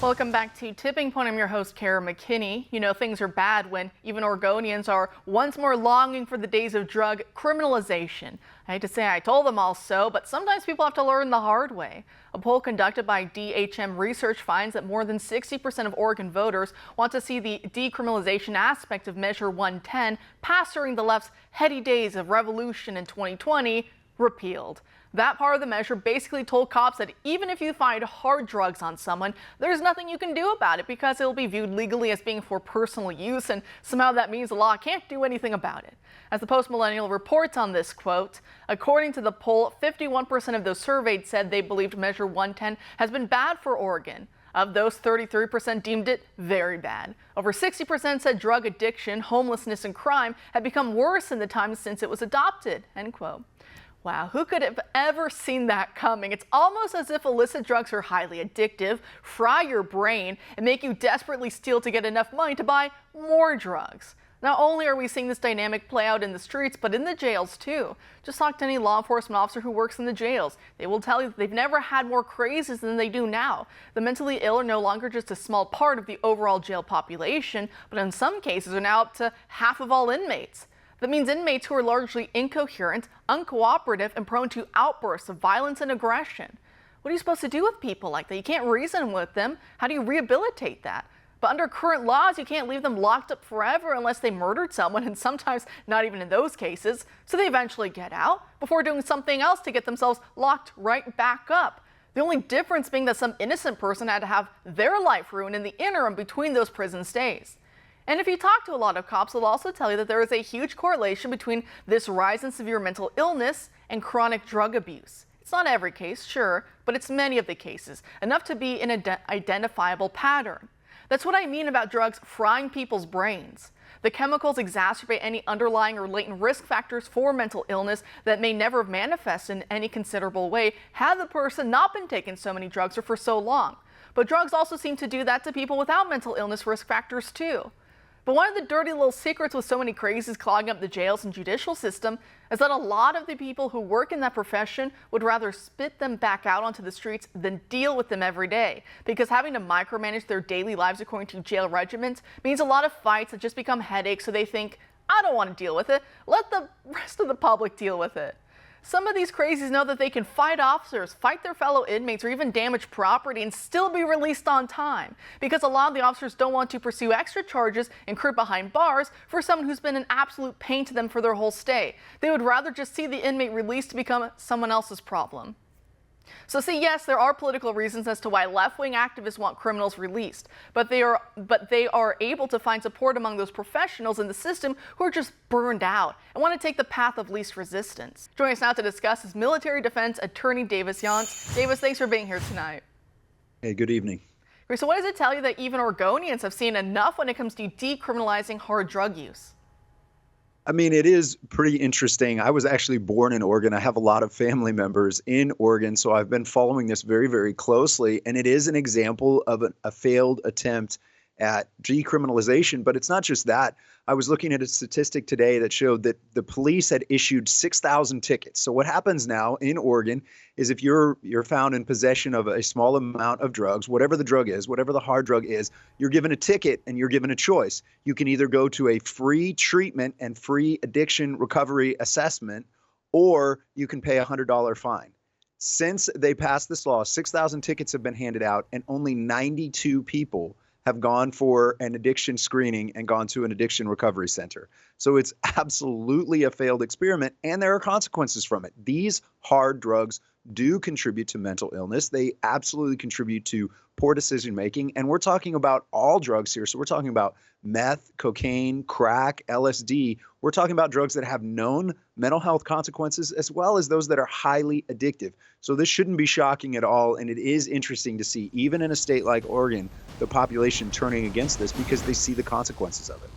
Welcome back to Tipping Point. I'm your host, Kara McKinney. You know, things are bad when even Oregonians are once more longing for the days of drug criminalization. I hate to say I told them all so, but sometimes people have to learn the hard way. A poll conducted by DHM Research finds that more than 60% of Oregon voters want to see the decriminalization aspect of Measure 110 passed during the left's heady days of revolution in 2020 repealed. That part of the measure basically told cops that even if you find hard drugs on someone, there's nothing you can do about it because it'll be viewed legally as being for personal use, and somehow that means the law can't do anything about it. As the Post-Millennial reports on this, quote, according to the poll, 51% of those surveyed said they believed Measure 110 has been bad for Oregon. Of those, 33% deemed it very bad. Over 60% said drug addiction, homelessness, and crime had become worse in the time since it was adopted, end quote. Wow, who could have ever seen that coming? It's almost as if illicit drugs are highly addictive, fry your brain, and make you desperately steal to get enough money to buy more drugs. Not only are we seeing this dynamic play out in the streets, but in the jails too. Just talk to any law enforcement officer who works in the jails. They will tell you that they've never had more crazes than they do now. The mentally ill are no longer just a small part of the overall jail population, but in some cases are now up to half of all inmates. That means inmates who are largely incoherent, uncooperative, and prone to outbursts of violence and aggression. What are you supposed to do with people like that? You can't reason with them. How do you rehabilitate that? But under current laws, you can't leave them locked up forever unless they murdered someone, and sometimes not even in those cases. So they eventually get out before doing something else to get themselves locked right back up. The only difference being that some innocent person had to have their life ruined in the interim between those prison stays. And if you talk to a lot of cops, they'll also tell you that there is a huge correlation between this rise in severe mental illness and chronic drug abuse. It's not every case, sure, but it's many of the cases, enough to be an identifiable pattern. That's what I mean about drugs frying people's brains. The chemicals exacerbate any underlying or latent risk factors for mental illness that may never have manifested in any considerable way had the person not been taking so many drugs or for so long. But drugs also seem to do that to people without mental illness risk factors too. But one of the dirty little secrets with so many crazies clogging up the jails and judicial system is that a lot of the people who work in that profession would rather spit them back out onto the streets than deal with them every day. Because having to micromanage their daily lives according to jail regiments means a lot of fights that just become headaches, so they think, I don't want to deal with it. Let the rest of the public deal with it. Some of these crazies know that they can fight officers, fight their fellow inmates, or even damage property and still be released on time. Because a lot of the officers don't want to pursue extra charges and crib behind bars for someone who's been an absolute pain to them for their whole stay. They would rather just see the inmate released to become someone else's problem. So see, yes, there are political reasons as to why left-wing activists want criminals released, but they are able to find support among those professionals in the system who are just burned out and want to take the path of least resistance. Joining us now to discuss is military defense attorney Davis Yance. Davis, thanks for being here tonight. Hey, good evening. Great. So what does it tell you that even Oregonians have seen enough when it comes to decriminalizing hard drug use? I mean, it is pretty interesting. I was actually born in Oregon. I have a lot of family members in Oregon, so I've been following this very, very closely. And it is an example of a failed attempt at decriminalization. But it's not just that. I was looking at a statistic today that showed that the police had issued 6,000 tickets. So what happens now in Oregon is if you're found in possession of a small amount of drugs, whatever the drug is, whatever the hard drug is, you're given a ticket and you're given a choice. You can either go to a free treatment and free addiction recovery assessment, or you can pay a $100 fine. Since they passed this law, 6,000 tickets have been handed out, and only 92 people have gone for an addiction screening and gone to an addiction recovery center. So it's absolutely a failed experiment, and there are consequences from it. These hard drugs do contribute to mental illness. They absolutely contribute to poor decision making, and we're talking about all drugs here. So we're talking about meth, cocaine, crack, LSD. We're talking about drugs that have known mental health consequences as well as those that are highly addictive. So this shouldn't be shocking at all, and it is interesting to see, even in a state like Oregon, the population turning against this because they see the consequences of it.